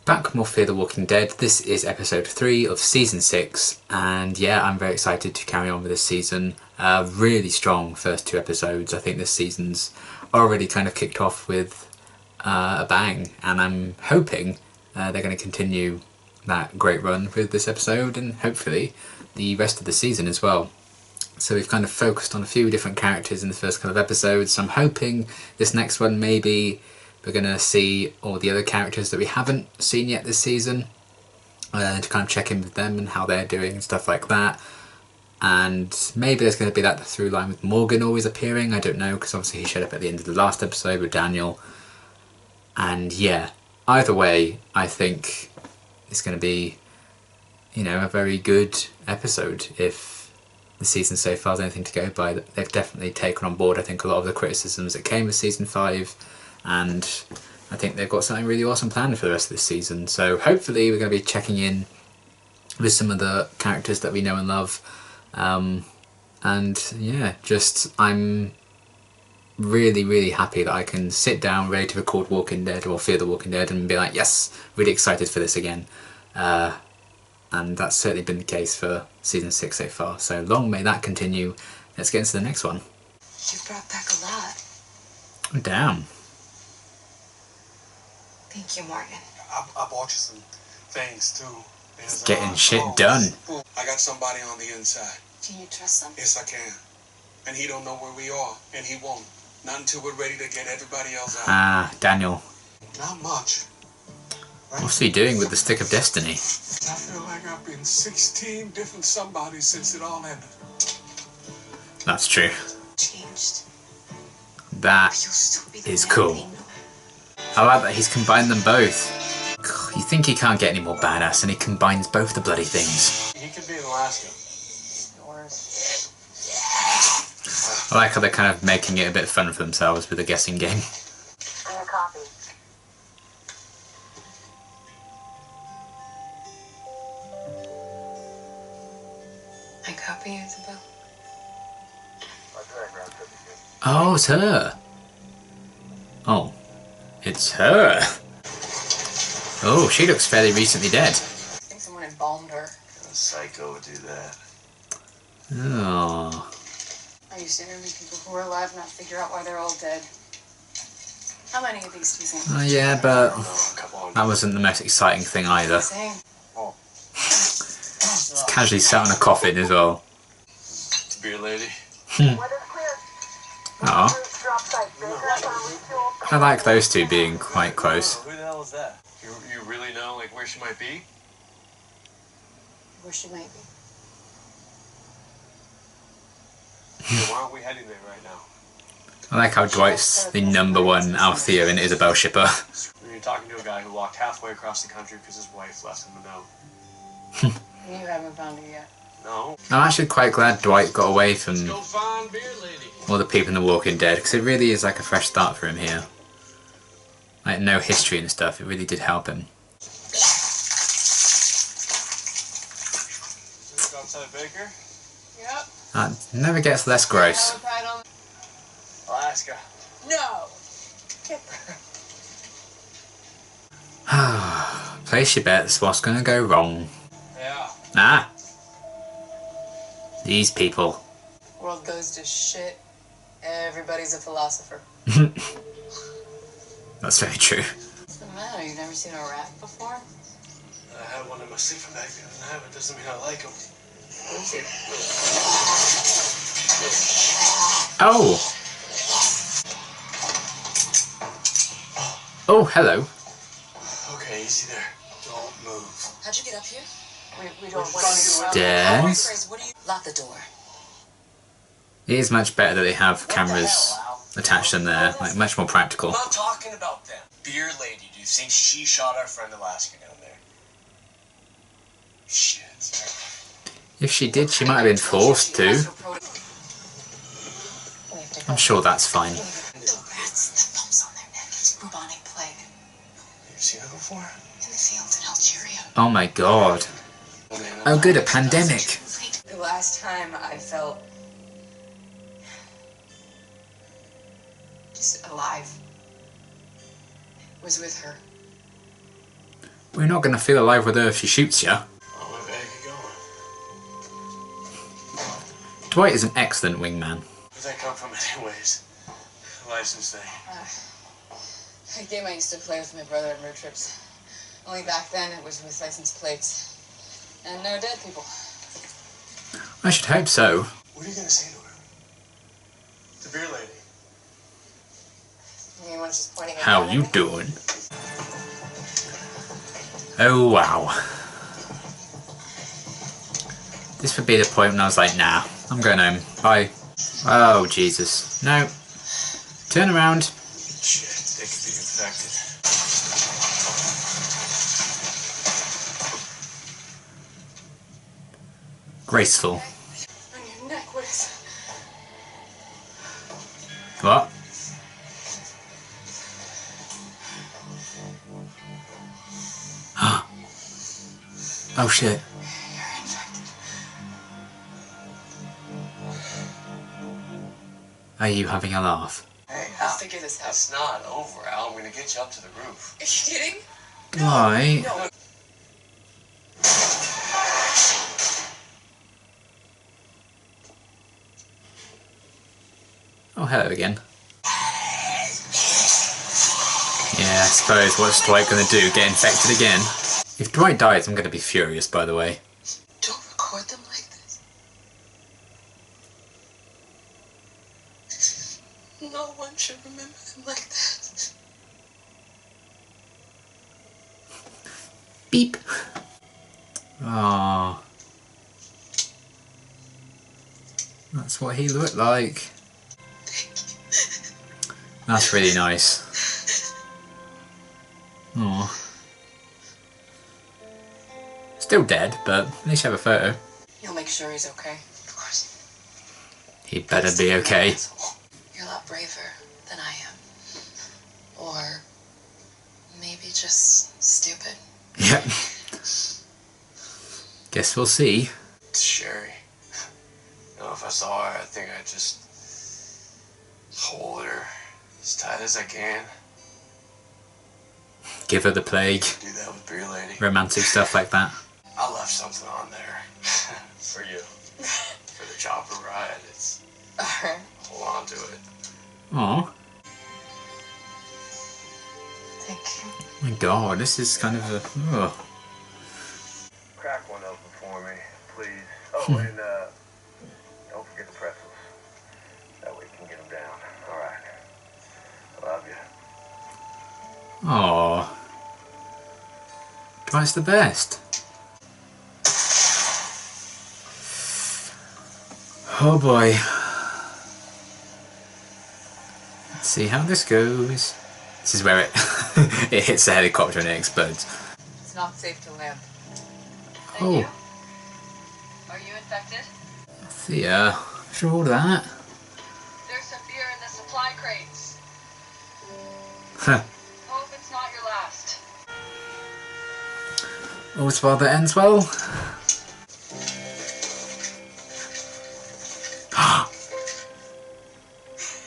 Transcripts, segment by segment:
back with more Fear the Walking Dead. This is episode 3 of season 6, and yeah, I'm very excited to carry on with this season. Really strong first 2 episodes. I think this season's already kind of kicked off with a bang, and I'm hoping they're going to continue that great run with this episode, and hopefully the rest of the season as well. So we've kind of focused on a few different characters in the first couple of episodes, so I'm hoping this next one maybe we're going to see all the other characters that we haven't seen yet this season, to kind of check in with them and how they're doing and stuff like that. And maybe there's going to be that through line with Morgan always appearing, I don't know, because obviously he showed up at the end of the last episode with Daniel. And yeah, either way, I think it's going to be, you know, a very good episode. If the season so far is anything to go by, they've definitely taken on board, I think, a lot of the criticisms that came with season 5, and I think they've got something really awesome planned for the rest of this season. So hopefully we're going to be checking in with some of the characters that we know and love, and yeah, just I'm really happy that I can sit down ready to record Walking Dead or Fear the Walking Dead and be like, yes, really excited for this again. And that's certainly been the case for season 6 so far, so long may that continue. Let's get into the next one. You brought back a lot. Oh, damn. Thank you, Morgan. I bought you some things too. There's getting shit done. I got somebody on the inside. Can you trust them? Yes, I can. And he don't know where we are, and he won't. Not until we're ready to get everybody else out. Ah, Daniel. Not much. Right? What's he doing with the stick of destiny? I feel like I've been 16 different somebodies since it all ended. That's true. Changed. That But you'll still be the is man cool. they know. I like that he's combined them both. You think he can't get any more badass, and he combines both the bloody things. He could be in Alaska. Yours. I like how they're kind of making it a bit fun for themselves with the guessing game. Bring a copy. My copy, Isabel. Oh, it's her. Oh, it's her. Oh, she looks fairly recently dead. I think someone embalmed her. A psycho would do that. Oh. I used to interview people who were alive and not figure out why they're all dead. How many of these do you think? Oh yeah, but Come on. that wasn't the most exciting thing either. Saying. Oh, It's casually sat on a coffin as well. it's a beer lady. Oh. I like those two being quite close. Who the hell is that? You really know, like, where she might be? Where she might be. Yeah, why aren't we heading there right now? I like how Dwight's the #1 Althea and Isabel shipper. You're talking to a guy who walked halfway across the country because his wife left him a note. You haven't found it yet. No. I'm actually quite glad Dwight got away from Go find beer lady. all the people in The Walking Dead, because it really is like a fresh start for him here. Like, no history and stuff, it really did help him. Just outside Baker? Yep. That never gets less gross. Alaska. No. Place your bets, what's gonna go wrong? Yeah. Ah! These people. World goes to shit. Everybody's a philosopher. That's very true. What's the matter? You've never seen a rat before? I had one in my sleeping bag the other night, but doesn't mean I like them. Oh! Oh, hello. Okay, easy there. Don't move. How'd you get up here? We don't Stairs? What do you lock the door? It is much better that they have cameras attached in there, like much more practical. I'm not talking about them. Beer lady, do you think she shot our friend Alaska down there? Shit. If she did, she might have been forced to. I'm sure that's fine. The rats, the bumps on their neck, it's bubonic plague. You've seen it before? In the field in Algeria. Oh my god. Oh good, a pandemic. The last time I felt just alive was with her. We're not going to feel alive with her if she shoots you. Oh, where the heck are you going? Dwight is an excellent wingman. Where'd they come from anyways? License thing. A game I used to play with my brother on road trips. Only back then it was with license plates. And no dead people. I should hope so. What are you gonna say to her? The beer lady. You mean when she's pointing at How you doing? Oh wow. This would be the point when I was like, nah, I'm going home. Bye. Oh Jesus. No. Turn around. Shit, they could be infected. Graceful. On your neck, what is What? Oh shit. You're infected. Are you having a laugh? Hey, I'll figure this out. it's not over, Al. I'm gonna get you up to the roof. Are you kidding? Why? No. Oh, hello again. Yeah, I suppose what's Dwight gonna do? Get infected again? If Dwight dies, I'm gonna be furious, by the way. Don't record them like this. No one should remember them like that. Beep. Ah, that's what he looked like. That's really nice. Aw. Still dead, but at least you have a photo. You'll make sure he's okay. Of course. He better be okay. You're a lot braver than I am. Or maybe just stupid. Yep. Guess we'll see. It's Sherry. You know, if I saw her, I think I'd just hold her as tight as I can. Give her the plague. Do that with beer lady. Romantic stuff like that. I left something on there for you. For the chopper ride. It's Alright. hold on to it. Aw. Thank you. My god, this is kind of a... Ugh. Crack one open for me, please. Oh, and don't forget the pretzels. That way you can get them down. All right. I love you. Aww. Dwight's the best. Oh boy. Let's see how this goes. This is where it it hits the helicopter and it explodes. It's not safe to land. And Oh. you? Are you infected? Thea, after all that. There's some beer in the supply crates. Huh. Hope it's not your last. All's well that ends well.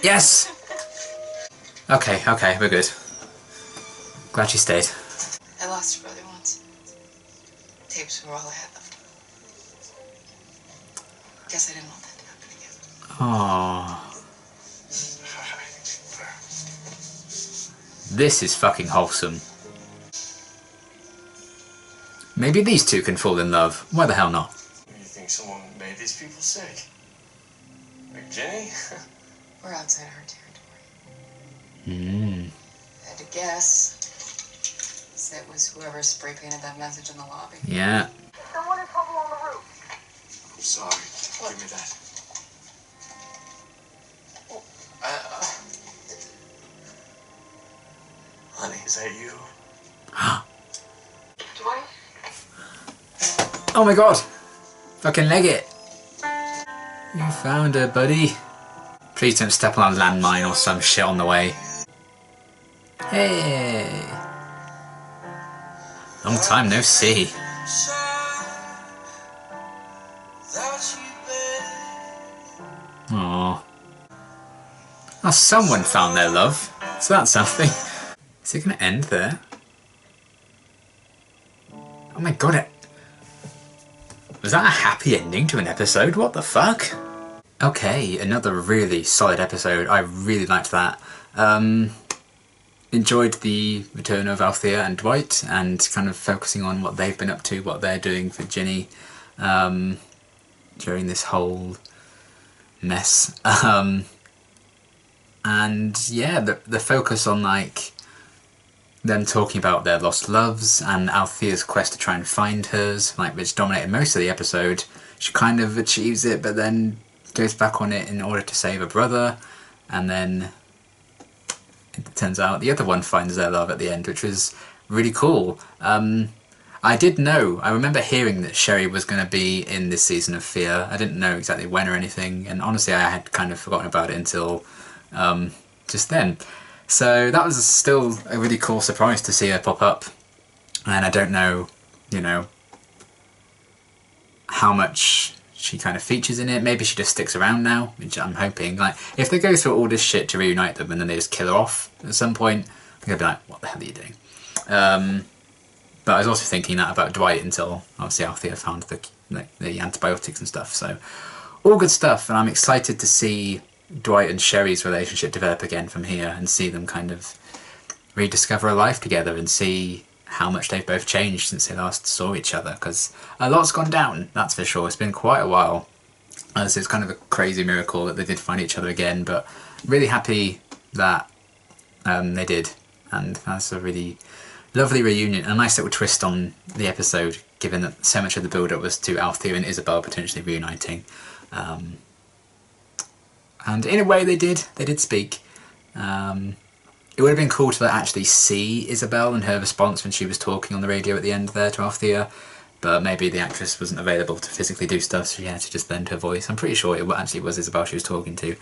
Yes! Okay, we're good. Glad you stayed. I lost your brother once. Tapes were all I had left. Guess I didn't want that to happen again. Aww. This is fucking wholesome. Maybe these two can fall in love. Why the hell not? You think someone made these people sick? Like Jenny? We're outside our territory. Hmm. I had to guess. It was whoever spray painted that message in the lobby. Yeah. Someone in trouble on the roof. I'm sorry. Give me that. Oh, honey, is that you? Dwight? Oh my god! Fucking leg it! You found her, buddy. Please don't step on a landmine or some shit on the way. Hey! Long time no see. Aww. Oh, someone found their love. So that's something. Is it going to end there? Oh my god, was that a happy ending to an episode? What the fuck? Okay, another really solid episode. I really liked that. Enjoyed the return of Althea and Dwight and kind of focusing on what they've been up to, what they're doing for Ginny during this whole mess. And yeah, the focus on like them talking about their lost loves and Althea's quest to try and find hers, like which dominated most of the episode. She kind of achieves it, but then goes back on it in order to save her brother, and then it turns out the other one finds their love at the end, which was really cool. I remember hearing that Sherry was going to be in this season of Fear. I didn't know exactly when or anything, and honestly I had kind of forgotten about it until just then. So that was still a really cool surprise to see her pop up, and I don't know, you know, how much she kind of features in it. Maybe she just sticks around now, which I'm hoping. Like, if they go through all this shit to reunite them and then they just kill her off at some point, I'm gonna be like, what the hell are you doing? But I was also thinking that about Dwight until obviously Althea found the antibiotics and stuff. So all good stuff, and I'm excited to see Dwight and Sherry's relationship develop again from here and see them kind of rediscover a life together and see how much they've both changed since they last saw each other, because a lot's gone down, that's for sure. It's been quite a while. So it's kind of a crazy miracle that they did find each other again, but really happy that they did, and that's a really lovely reunion, a nice little twist on the episode, given that so much of the build-up was to Althea and Isabel potentially reuniting. And in a way they did speak. It would have been cool to actually see Isabel and her response when she was talking on the radio at the end there to Althea, but maybe the actress wasn't available to physically do stuff, so she had to just lend her voice. I'm pretty sure it actually was Isabel she was talking to.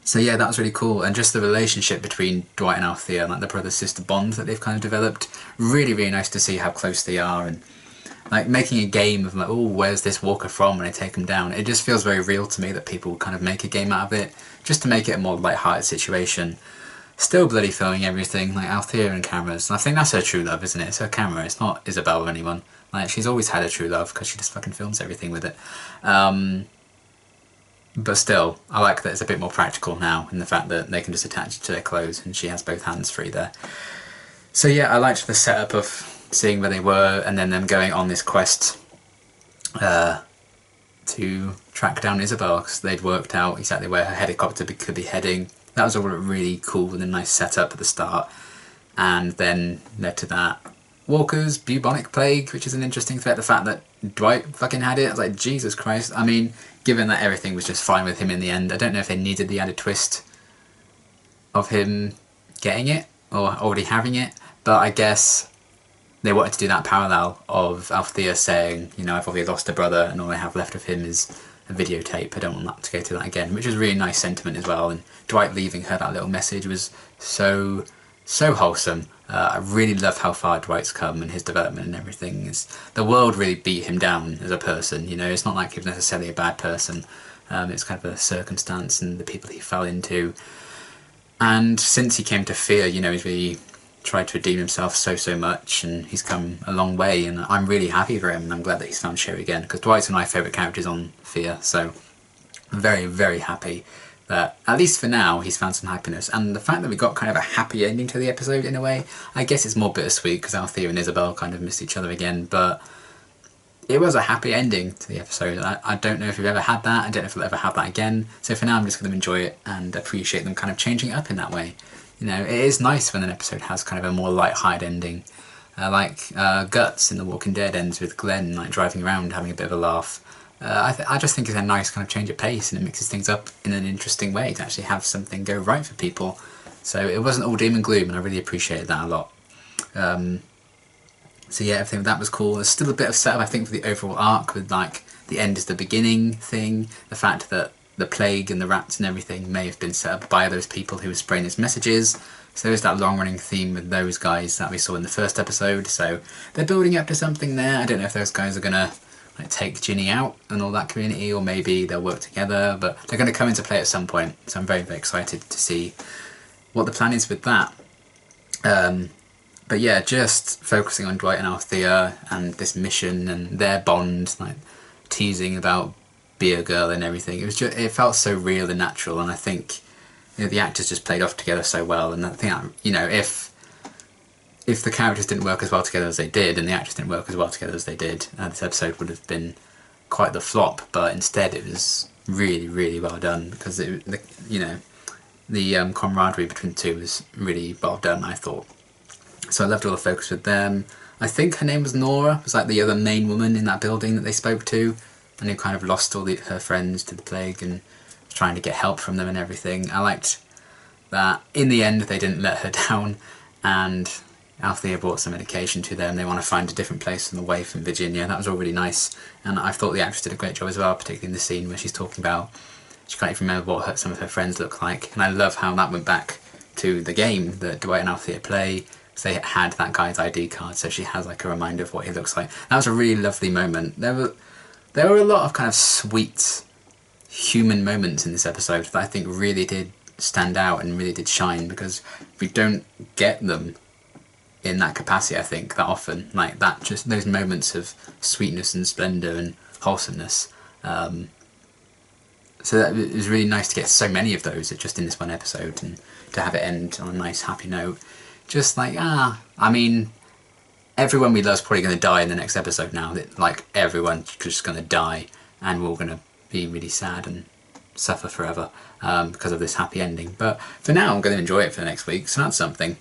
So yeah, that was really cool, and just the relationship between Dwight and Althea, like the brother-sister bond that they've kind of developed, really, really nice to see how close they are, and like making a game of like, oh, where's this walker from when I take him down? It just feels very real to me that people kind of make a game out of it, just to make it a more light-hearted situation. Still bloody filming everything, like Althea and cameras, and I think that's her true love, isn't it? It's her camera, it's not Isabel or anyone. Like, she's always had a true love, because she just fucking films everything with it. But still, I like that it's a bit more practical now, in the fact that they can just attach it to their clothes, and she has both hands free there. So yeah, I liked the setup of seeing where they were, and then them going on this quest to track down Isabel, because they'd worked out exactly where her helicopter could be heading. That was all really cool with a nice setup at the start, and then led to that Walker's bubonic plague, which is an interesting threat. The fact that Dwight fucking had it, I was like, Jesus Christ. I mean, given that everything was just fine with him in the end, I don't know if they needed the added twist of him getting it or already having it, but I guess they wanted to do that parallel of Althea saying, you know, I've already lost a brother and all I have left of him is a videotape. I don't want that to go through that again, which was a really nice sentiment as well. And Dwight leaving her that little message was so wholesome. I really love how far Dwight's come and his development and everything. The world really beat him down as a person, you know. It's not like he was necessarily a bad person. It's kind of a circumstance and the people he fell into. And since he came to Fear, you know, he's really tried to redeem himself so much, and he's come a long way, and I'm really happy for him, and I'm glad that he's found Sherry again, because Dwight's one of my favourite characters on Fear, so I'm very, very happy that, at least for now, he's found some happiness. And the fact that we got kind of a happy ending to the episode, in a way, I guess it's more bittersweet, because Althea and Isabel kind of missed each other again, but it was a happy ending to the episode. I don't know if we've ever had that, I don't know if we'll ever have that again, so for now I'm just going to enjoy it and appreciate them kind of changing it up in that way. You know, it is nice when an episode has kind of a more light-hearted ending. Like Guts in The Walking Dead ends with Glenn like driving around having a bit of a laugh. I just think it's a nice kind of change of pace, and it mixes things up in an interesting way to actually have something go right for people. So it wasn't all doom and gloom, and I really appreciated that a lot. So yeah, everything that was cool. There's still a bit of setup, I think, for the overall arc with like the end is the beginning thing. The fact that the plague and the rats and everything may have been set up by those people who were spraying his messages. So there's that long-running theme with those guys that we saw in the first episode. So they're building up to something there. I don't know if those guys are gonna like take Ginny out and all that community, or maybe they'll work together, but they're going to come into play at some point. So I'm very, very excited to see what the plan is with that. But yeah, just focusing on Dwight and Althea and this mission and their bond, like teasing about Beer Girl and everything. It felt so real and natural, and I think the actors just played off together so well. And I think if the characters didn't work as well together as they did, and the actors didn't work as well together as they did, this episode would have been quite the flop. But instead, it was really, really well done, because the camaraderie between the two was really well done, I thought. So I loved all the focus with them. I think her name was Nora, was like the other main woman in that building that they spoke to, and who kind of lost all her friends to the plague and was trying to get help from them and everything. I liked that in the end they didn't let her down, and Althea brought some medication to them. They want to find a different place away from Virginia. That was all really nice, and I thought the actress did a great job as well, particularly in the scene where she's talking about she can't even remember what some of her friends look like. And I love how that went back to the game that Dwight and Althea play. They had that guy's ID card, so she has like a reminder of what he looks like. That was a really lovely moment. There were a lot of kind of sweet human moments in this episode that I think really did stand out and really did shine, because we don't get them in that capacity, I think, that often. Like that, just those moments of sweetness and splendour and wholesomeness. So that, it was really nice to get so many of those just in this one episode, and to have it end on a nice happy note. Just like, I mean, everyone we love is probably going to die in the next episode now. Like, everyone's just going to die, and we're all going to be really sad and suffer forever because of this happy ending. But for now, I'm going to enjoy it for the next week, so that's something.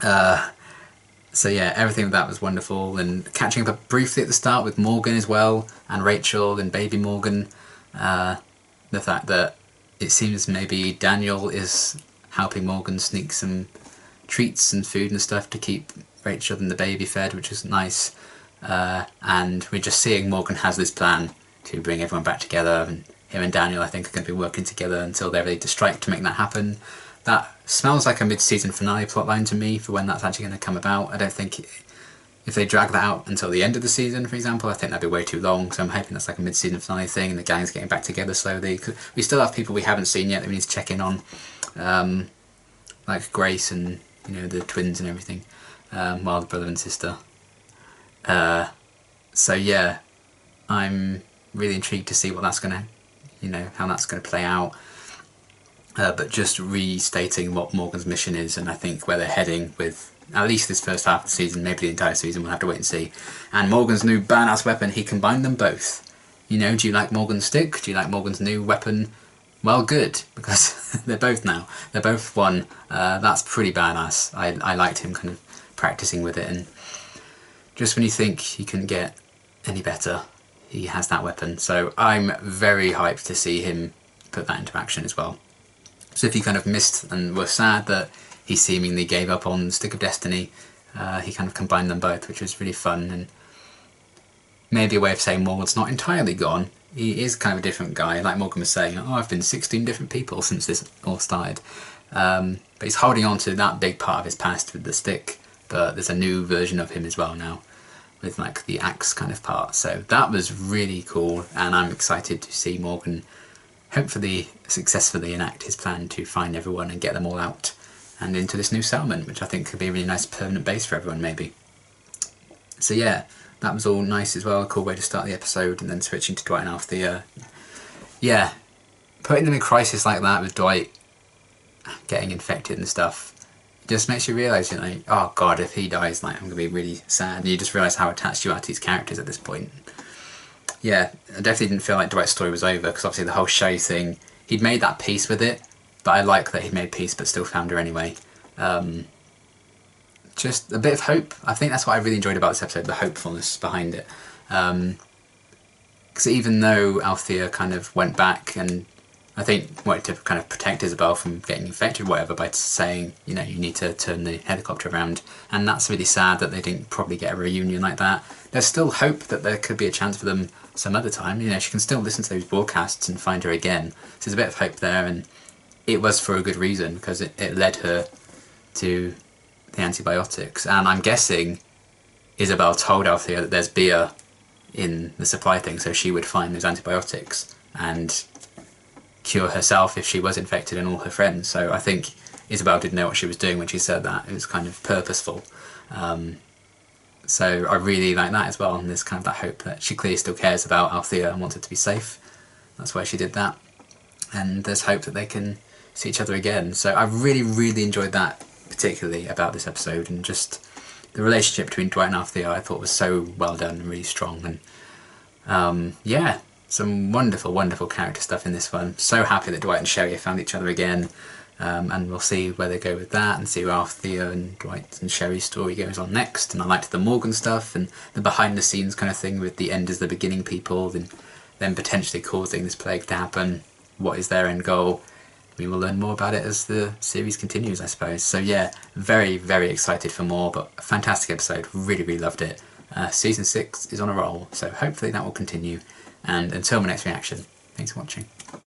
So yeah, everything with that was wonderful, and catching up briefly at the start with Morgan as well, and Rachel and baby Morgan. The fact that it seems maybe Daniel is helping Morgan sneak some treats and food and stuff to keep Rachel and the baby fed, which is nice. And we're just seeing Morgan has this plan to bring everyone back together, and him and Daniel, I think, are going to be working together until they're ready to strike to make that happen. That smells like a mid-season finale plotline to me for when that's actually going to come about. I don't think if they drag that out until the end of the season, for example, I think that'd be way too long. So I'm hoping that's like a mid-season finale thing, and the gang's getting back together slowly. We still have people we haven't seen yet that we need to check in on, like Grace and the twins and everything, the brother and sister. So yeah, I'm really intrigued to see what that's gonna, how that's gonna play out. But just restating what Morgan's mission is, and I think where they're heading with at least this first half of the season, maybe the entire season, we'll have to wait and see. And Morgan's new badass weapon, he combined them both. Do you like Morgan's stick? Do you like Morgan's new weapon? Well, good, because they're both now. They're both one. That's pretty badass. I liked him kind of practicing with it, and just when you think he couldn't get any better, he has that weapon. So I'm very hyped to see him put that into action as well. So if you kind of missed and were sad that he seemingly gave up on Stick of Destiny, he kind of combined them both, which was really fun, and maybe a way of saying Morgan's not entirely gone. He is kind of a different guy, like Morgan was saying. I've been 16 different people since this all started. But he's holding on to that big part of his past with the stick, but there's a new version of him as well now, with like the axe kind of part. So that was really cool, and I'm excited to see Morgan hopefully successfully enact his plan to find everyone and get them all out and into this new settlement, which I think could be a really nice permanent base for everyone maybe. So yeah, that was all nice as well, a cool way to start the episode, and then switching to Dwight and Althea. Yeah, putting them in crisis like that with Dwight getting infected and stuff just makes you realise, oh god, if he dies, like, I'm going to be really sad. And you just realise how attached you are to these characters at this point. Yeah, I definitely didn't feel like Dwight's story was over, because obviously the whole show thing, he'd made that peace with it, but I like that he'd made peace but still found her anyway. Just a bit of hope. I think that's what I really enjoyed about this episode, the hopefulness behind it. Because even though Althea kind of went back and I think wanted to kind of protect Isabel from getting infected or whatever by saying, you need to turn the helicopter around, and that's really sad that they didn't probably get a reunion like that. There's still hope that there could be a chance for them some other time. She can still listen to those broadcasts and find her again. So there's a bit of hope there, and it was for a good reason, because it led her to the antibiotics. And I'm guessing Isabel told Althea that there's beer in the supply thing, so she would find those antibiotics and cure herself if she was infected, and all her friends. So I think Isabel did know what she was doing when she said that. It was kind of purposeful. So I really like that as well, and there's kind of that hope that she clearly still cares about Althea and wants her to be safe. That's why she did that. And there's hope that they can see each other again. So I really, really enjoyed that, particularly about this episode, and just the relationship between Dwight and Althea I thought was so well done and really strong. And yeah, some wonderful, wonderful character stuff in this one. So happy that Dwight and Sherry have found each other again. And we'll see where they go with that, and see where Althea and Dwight and Sherry's story goes on next. And I liked the Morgan stuff and the behind the scenes kind of thing with the end as the beginning people, and then potentially causing this plague to happen. What is their end goal? We will learn more about it as the series continues, I suppose. So yeah, very, very excited for more, but a fantastic episode. Really, really loved it. Season 6 is on a roll, so hopefully that will continue. And until my next reaction, thanks for watching.